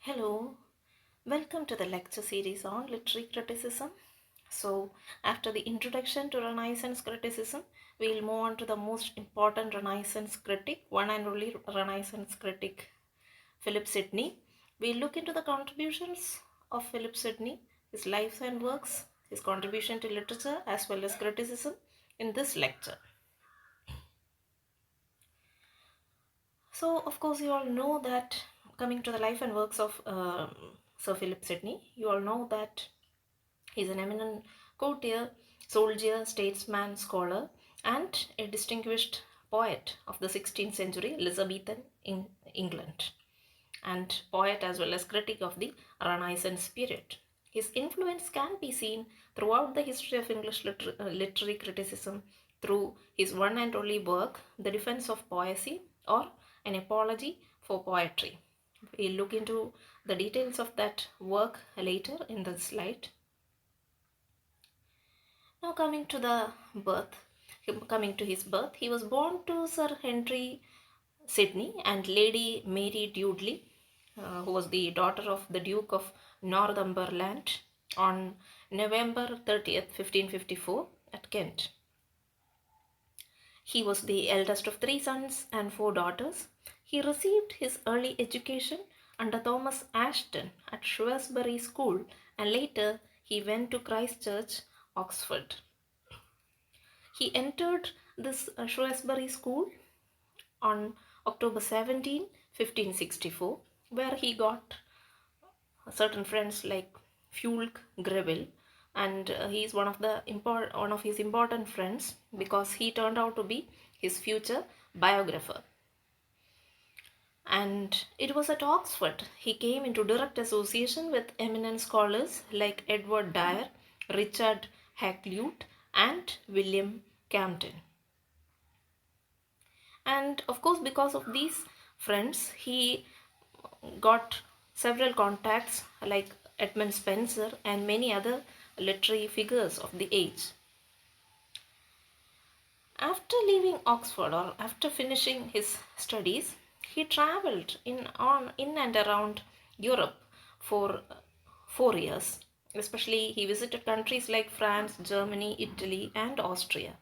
Hello, welcome to the lecture series on literary criticism. So, after the introduction to Renaissance criticism, we will move on to the most important Renaissance critic, one and only Renaissance critic, Philip Sidney. We'll look into the contributions of Philip Sidney, his life and works, his contribution to literature as well as criticism in this lecture. So, of course, you all know that coming to the life and works of Sir Philip Sidney, you all know that he's an eminent courtier, soldier, statesman, scholar, and a distinguished poet of the 16th century Elizabethan in England, and poet as well as critic of the Renaissance period. His influence can be seen throughout the history of English literary criticism through his one and only work, The Defense of Poesy, or An Apology for Poetry. We'll look into the details of that work later in the slide. Now coming to his birth, he was born to Sir Henry Sidney and Lady Mary Dudley, who was the daughter of the Duke of Northumberland, on November 30th, 1554 at Kent. He was the eldest of 3 sons and 4 daughters. He received his early education under Thomas Ashton at Shrewsbury School, and later he went to Christ Church, Oxford. He entered this Shrewsbury School on October 17, 1564, where he got certain friends like Fulk Greville, and he is one of his important friends because he turned out to be his future biographer. And it was at Oxford he came into direct association with eminent scholars like Edward Dyer, Richard Hakluyt, and William Camden. And of course, because of these friends, he got several contacts like Edmund Spenser and many other literary figures of the age. After leaving Oxford, or after finishing his studies, he traveled in and around Europe for 4 years. Especially he visited countries like France, Germany, Italy, and Austria.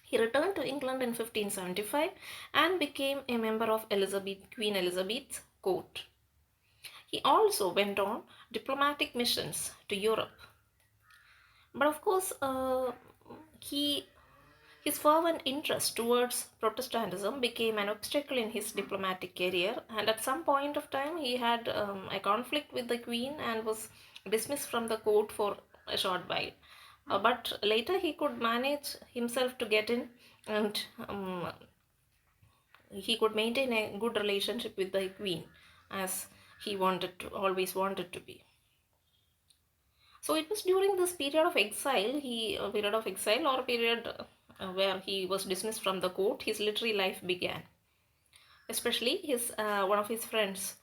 He returned to England in 1575 and became a member of Queen Elizabeth's court. He also went on diplomatic missions to Europe. But of course, his fervent interest towards Protestantism became an obstacle in his diplomatic career, and at some point of time he had a conflict with the Queen and was dismissed from the court for a short while. But later he could manage himself to get in, and he could maintain a good relationship with the Queen as he always wanted to be. So it was during this period of exile, where he was dismissed from the court, his literary life began. Especially one of his friends,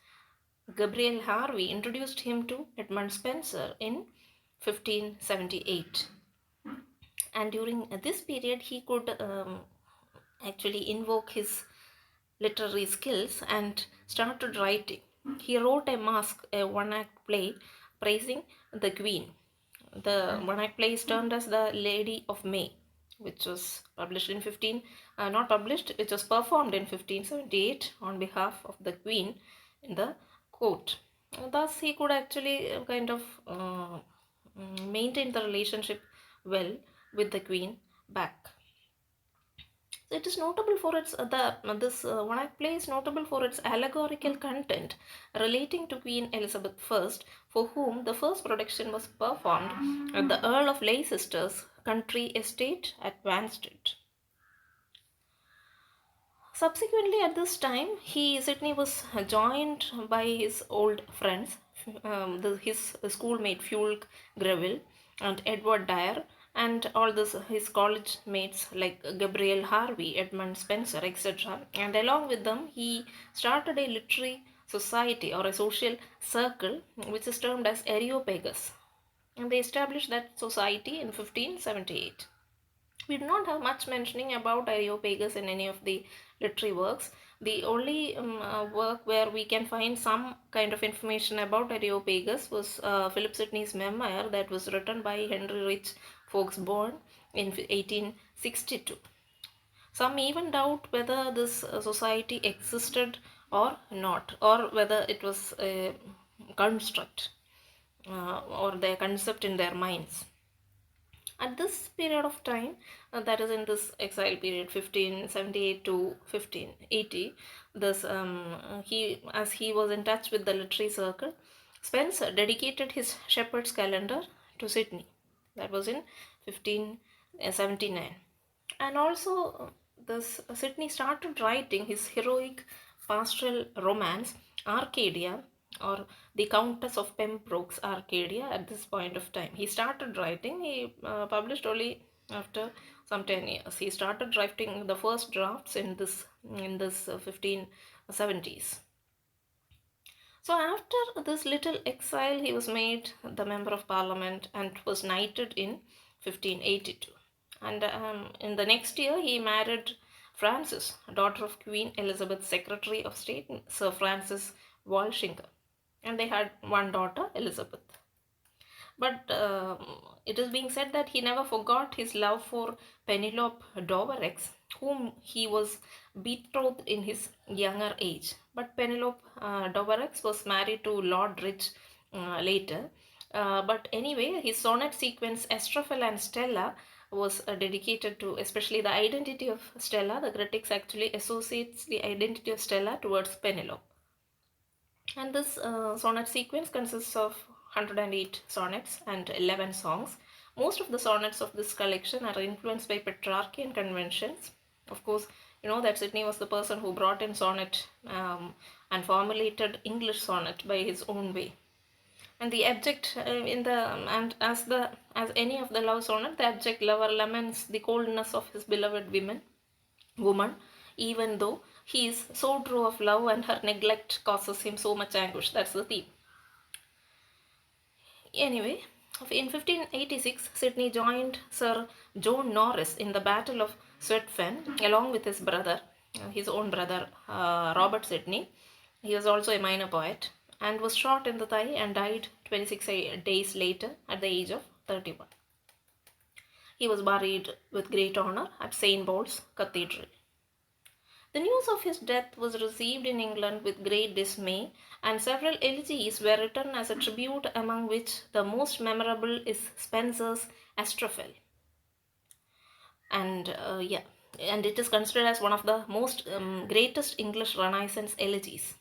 Gabriel Harvey, introduced him to Edmund Spenser in 1578. And during this period, he could actually invoke his literary skills and started writing. He wrote a masque, a one-act play praising the Queen. The one-act play is termed as The Lady of May, which was published in which was performed in 1578 on behalf of the Queen in the court. Thus, he could actually maintain the relationship well with the Queen back. It is notable for its this one-act play is notable for its allegorical content relating to Queen Elizabeth I, for whom the first production was performed at the Earl of Leicester's country estate at Wanstead. Subsequently, at this time, Sidney was joined by his old friends, his schoolmate Fulk Greville and Edward Dyer, and all his college mates like Gabriel Harvey, Edmund Spenser, etc. And along with them, he started a literary society or a social circle which is termed as Areopagus. And they established that society in 1578. We do not have much mentioning about Areopagus in any of the literary works, The only work where we can find some kind of information about Areopagus was Philip Sidney's memoir that was written by Henry Rich Foxbourne in 1862. Some even doubt whether this society existed or not, or whether it was a construct or their concept in their minds. At this period of time, that is in this exile period 1578 to 1580, this he as he was in touch with the literary circle, Spencer dedicated his shepherd's calendar to Sydney. That was in 1579. And also this Sydney started writing his heroic pastoral romance Arcadia, or the Countess of Pembroke's Arcadia. At this point of time he started writing. He published only after some 10 years. He started writing the first drafts in this 1570s. So after this little exile, he was made the member of parliament and was knighted in 1582. And in the next year, he married Frances, daughter of Queen Elizabeth's Secretary of State, Sir Francis Walsingham. And they had one daughter, Elizabeth. But it is being said that he never forgot his love for Penelope Doverex, whom he was betrothed in his younger age. But Penelope Doverex was married to Lord Rich later. But anyway, his sonnet sequence Astrophel and Stella was dedicated to especially the identity of Stella. The critics actually associates the identity of Stella towards Penelope. And this sonnet sequence consists of 108 sonnets and 11 songs. Most of the sonnets of this collection are influenced by Petrarchian conventions. Of course, you know that Sidney was the person who brought in sonnet and formulated English sonnet by his own way. And the abject in the and as any of the love sonnet, the abject lover laments the coldness of his beloved woman, even though he is so true of love and her neglect causes him so much anguish. That's the theme. Anyway, in 1586, Sidney joined Sir John Norris in the Battle of Swetfen along with his brother, his own brother, Robert Sidney. He was also a minor poet and was shot in the thigh and died 26 days later at the age of 31. He was buried with great honor at St. Paul's Cathedral. The news of his death was received in England with great dismay, and several elegies were written as a tribute, among which the most memorable is Spenser's Astrophel. And and it is considered as one of the most greatest English Renaissance elegies.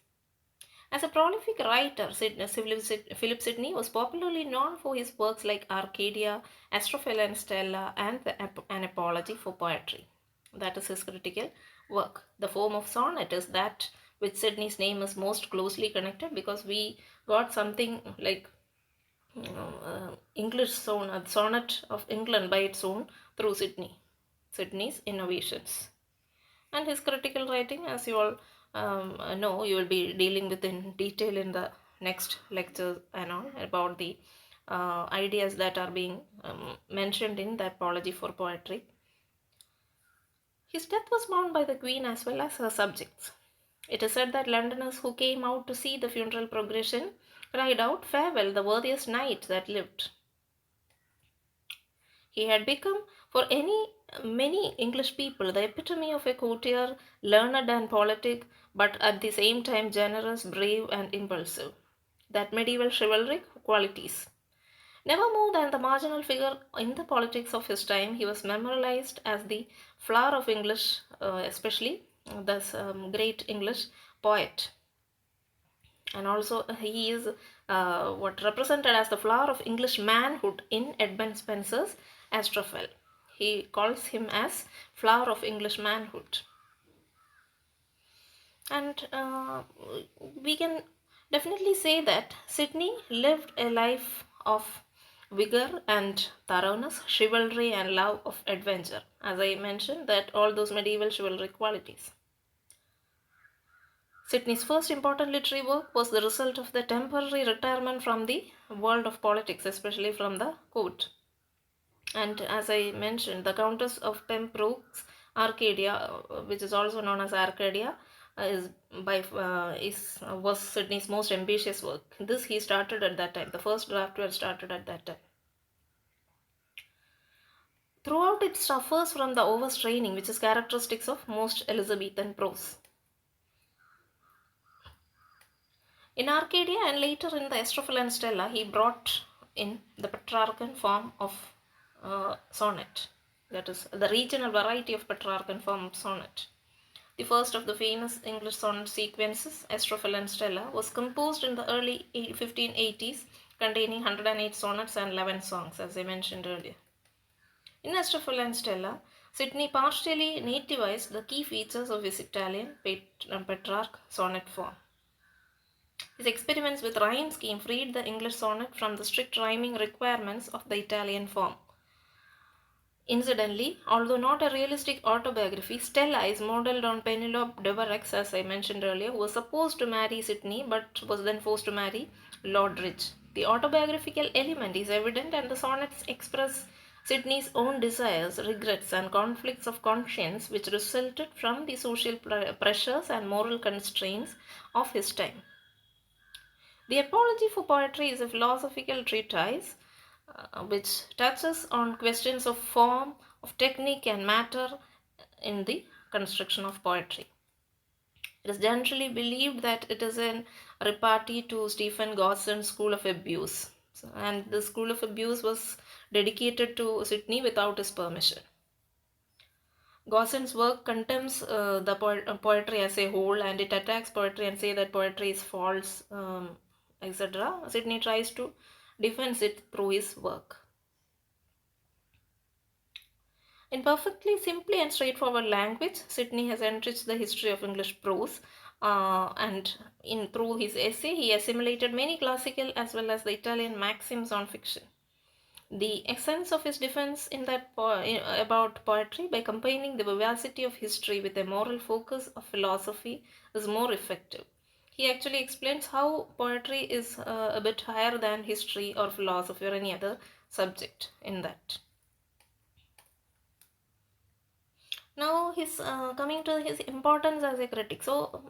As a prolific writer, Philip Sidney was popularly known for his works like Arcadia, Astrophel and Stella, and An Apology for Poetry. That is his critical work. The form of sonnet is that which Sidney's name is most closely connected, because we got something like English sonnet of England by its own through Sidney's innovations. And his critical writing, as you all know, you will be dealing with in detail in the next lecture and all about the ideas that are being mentioned in the Apology for Poetry. His death was mourned by the Queen as well as her subjects. It is said that Londoners who came out to see the funeral procession cried out, "Farewell, the worthiest knight that lived." He had become, for many English people, the epitome of a courtier, learned and politic, but at the same time generous, brave, and impulsive. That medieval chivalric qualities. Never more than the marginal figure in the politics of his time, he was memorialized as the flower of English, especially this great English poet. And also he is what represented as the flower of English manhood in Edmund Spenser's Astrophel. He calls him as flower of English manhood. And we can definitely say that Sidney lived a life of vigor and thoroughness, chivalry and love of adventure. As I mentioned, that all those medieval chivalric qualities. Sidney's first important literary work was the result of the temporary retirement from the world of politics, especially from the court. And as I mentioned, the Countess of Pembroke's Arcadia, which is also known as Arcadia, is was Sidney's most ambitious work. This he started at that time. The first draft was started at that time. Throughout, it suffers from the overstraining, which is characteristics of most Elizabethan prose. In Arcadia and later in the Astrophil and Stella, he brought in the Petrarchan form of sonnet, that is, the regional variety of Petrarchan form of sonnet. The first of the famous English sonnet sequences, Astrophil and Stella, was composed in the early 1580s, containing 108 sonnets and 11 songs, as I mentioned earlier. In Astrophil and Stella, Sidney partially nativized the key features of his Italian Petrarch sonnet form. His experiments with rhyme scheme freed the English sonnet from the strict rhyming requirements of the Italian form. Incidentally, although not a realistic autobiography, Stella is modeled on Penelope Devereux, as I mentioned earlier, who was supposed to marry Sidney but was then forced to marry Lord Rich. The autobiographical element is evident, and the sonnets express Sidney's own desires, regrets, and conflicts of conscience which resulted from the social pressures and moral constraints of his time. The Apology for Poetry is a philosophical treatise which touches on questions of form, of technique and matter in the construction of poetry. It is generally believed that it is a repartee to Stephen Gossen's School of Abuse, and the School of Abuse was dedicated to Sidney without his permission. Gossen's work contemns the poetry as a whole, and it attacks poetry and say that poetry is false, etc. Sidney tries to defend it through his work. In perfectly simply and straightforward language, Sidney has enriched the history of English prose, and through his essay he assimilated many classical as well as the Italian maxims on fiction. The essence of his defense in that about poetry, by combining the vivacity of history with a moral focus of philosophy, is more effective. He actually explains how poetry is a bit higher than history or philosophy or any other subject in that. Now his coming to his importance as a critic. So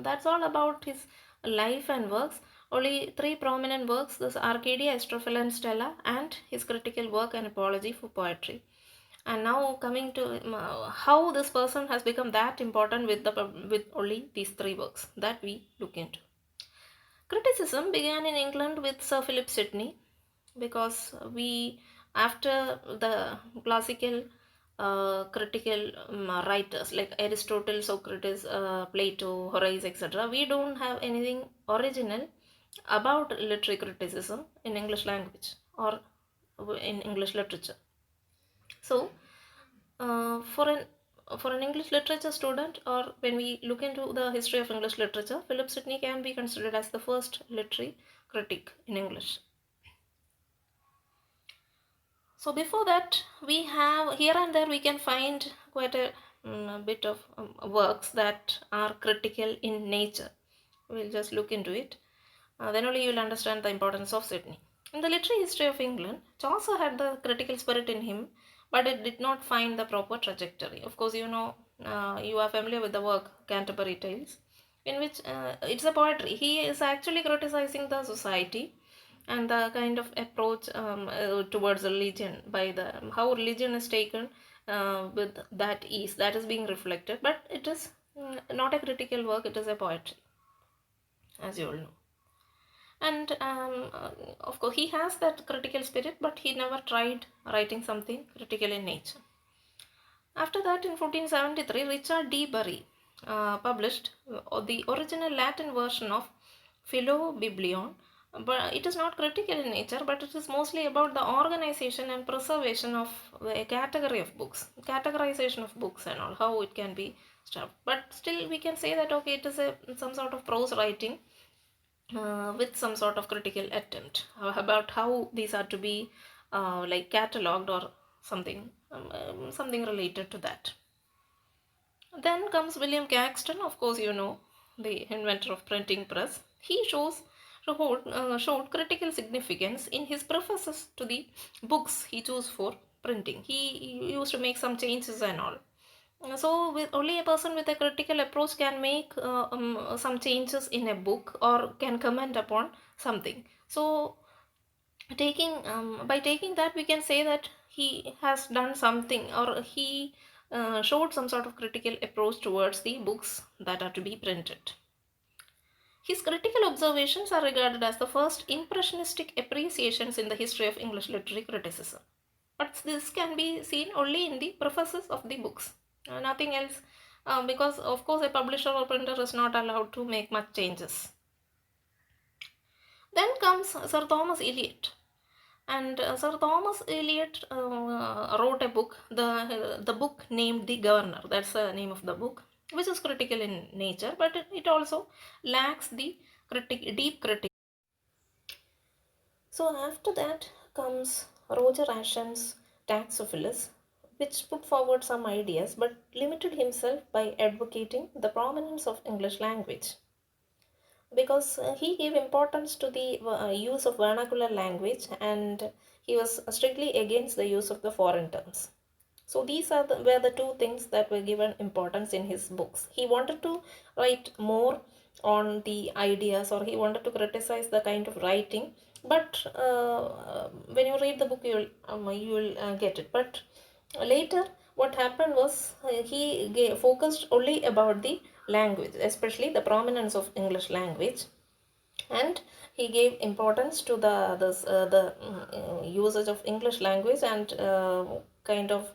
that's all about his life and works. Only three prominent works: this Arcadia, Astrophil and Stella, and his critical work An Apology for Poetry. And now coming to how this person has become that important with only these three works that we look into. Criticism began in England with Sir Philip Sidney, because after the classical critical writers like Aristotle, Socrates, Plato, Horace, etc., we don't have anything original about literary criticism in English language or in English literature. So, for an English literature student, or when we look into the history of English literature, Philip Sidney can be considered as the first literary critic in English. So before that, we have here and there we can find quite a bit of works that are critical in nature. We'll just look into it. Then only you will understand the importance of Sidney. In the literary history of England, Chaucer had the critical spirit in him, but it did not find the proper trajectory. Of course, you know, you are familiar with the work Canterbury Tales, in which it's a poetry. He is actually criticizing the society and the kind of approach towards religion, by the how religion is taken with that ease, that is being reflected, but it is not a critical work, it is a poetry, as you all know. And of course he has that critical spirit, but he never tried writing something critical in nature. After that, in 1473, Richard D. Bury published the original Latin version of Philobiblion, but it is not critical in nature, but it is mostly about the organization and preservation of a category of books, categorization of books and all, how it can be stuffed. But still we can say that okay, it is some sort of prose writing with some sort of critical attempt about how these are to be like catalogued or something, something related to that. Then comes William Caxton, of course you know, the inventor of printing press. He showed critical significance in his prefaces to the books he chose for printing. He used to make some changes and all. So, with only a person with a critical approach can make some changes in a book or can comment upon something. So, taking by taking that, we can say that he has done something, or he showed some sort of critical approach towards the books that are to be printed. His critical observations are regarded as the first impressionistic appreciations in the history of English literary criticism. But this can be seen only in the prefaces of the books, nothing else, because of course a publisher or printer is not allowed to make much changes. Then comes Sir Thomas Eliot. And Sir Thomas Eliot wrote a book, the book named The Governor. That's the name of the book, which is critical in nature, but it also lacks the deep critique. So after that comes Roger Ascham's Taxophilus, which put forward some ideas but limited himself by advocating the prominence of English language, because he gave importance to the use of vernacular language, and he was strictly against the use of the foreign terms. So these were the two things that were given importance in his books. He wanted to write more on the ideas, or he wanted to criticize the kind of writing, but when you read the book, you will get it. But later what happened was, he focused only about the language, especially the prominence of English language, and he gave importance to the usage of English language, and kind of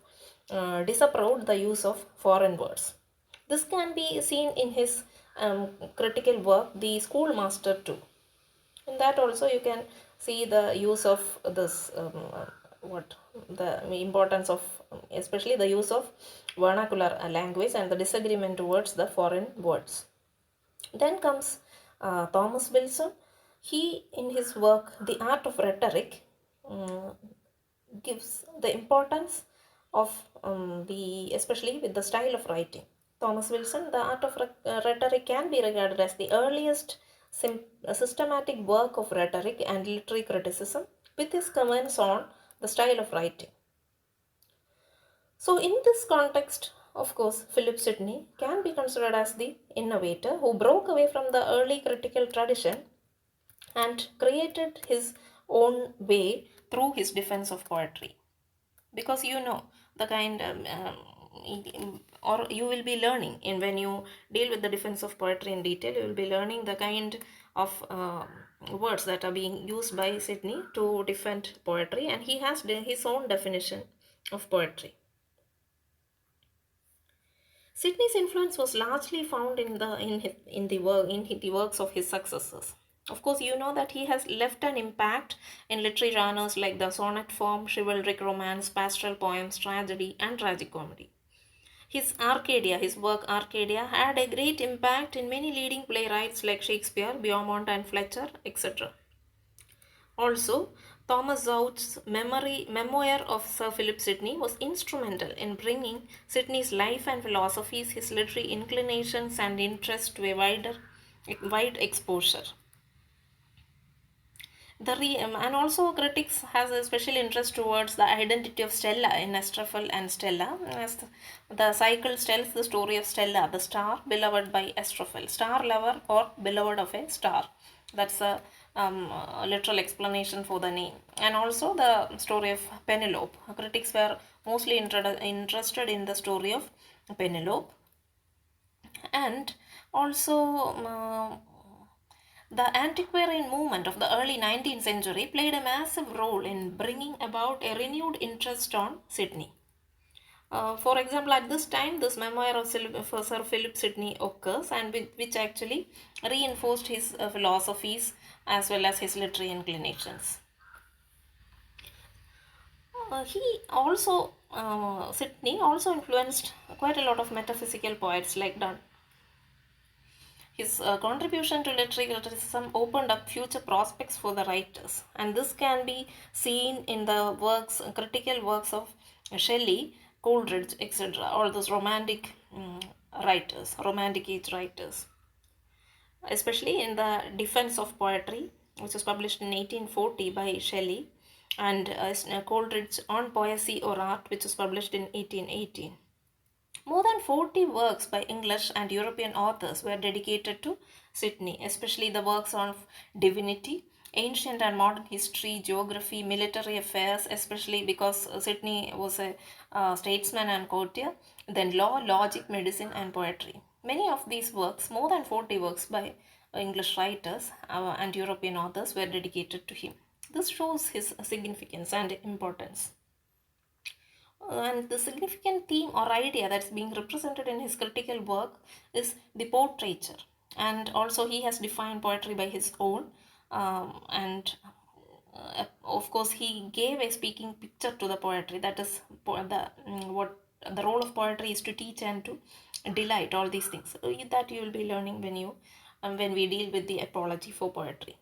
disapproved the use of foreign words. This can be seen in his critical work, The Schoolmaster too. In that also you can see the use of this what the importance of, especially the use of vernacular language and the disagreement towards the foreign words. Then comes Thomas Wilson. He, in his work The Art of Rhetoric, um, gives the importance of the, especially with the style of writing. Thomas Wilson, The Art of Rhetoric can be regarded as the earliest systematic work of rhetoric and literary criticism, with his comments on the style of writing. So, in this context, of course, Philip Sidney can be considered as the innovator who broke away from the early critical tradition and created his own way through his defense of poetry. Because you know the kind or you will be learning, in when you deal with the defense of poetry in detail, you will be learning the kind of words that are being used by Sidney to defend poetry, and he has his own definition of poetry. Sidney's influence was largely found in the works of his successors. Of course, you know that he has left an impact in literary genres like the sonnet form, chivalric romance, pastoral poems, tragedy, and tragicomedy. His work Arcadia had a great impact in many leading playwrights like Shakespeare, Beaumont, and Fletcher, etc. Also, Thomas Zouch's memoir of Sir Philip Sidney was instrumental in bringing Sidney's life and philosophies, his literary inclinations and interests to a wide exposure. And also critics has a special interest towards the identity of Stella in Astrophel and Stella, as the cycle tells the story of Stella, the star beloved by Astrophel, star lover or beloved of a star. That's a literal explanation for the name. And also the story of Penelope. Critics were mostly interested in the story of Penelope. And also the antiquarian movement of the early 19th century played a massive role in bringing about a renewed interest on Sidney. For example, at this time, this memoir of Sir Philip Sidney occurs, and which actually reinforced his philosophies as well as his literary inclinations. Sidney also influenced quite a lot of metaphysical poets like Donne. His contribution to literary criticism opened up future prospects for the writers, and this can be seen in the critical works of Shelley, Coleridge, etc. All those romantic age writers, especially in the Defense of Poetry, which was published in 1840 by Shelley, and Coleridge on Poesy or Art, which was published in 1818. More than 40 works by English and European authors were dedicated to Sydney, especially the works on divinity, ancient and modern history, geography, military affairs, especially because Sydney was a statesman and courtier, then law, logic, medicine, and poetry. Many of these works, more than 40 works by English writers and European authors, were dedicated to him. This shows his significance and importance. And the significant theme or idea that's being represented in his critical work is the portraiture. And also, he has defined poetry by his own. And of course, he gave a speaking picture to the poetry. That is what the role of poetry is, to teach and to delight. All these things that you will be learning when we deal with the apology for poetry.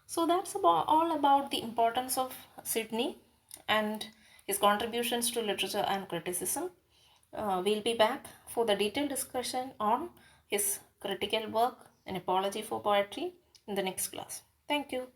So that's all about the importance of Sydney and his contributions to literature and criticism. We'll be back for the detailed discussion on his critical work, An Apology for Poetry, in the next class. Thank you.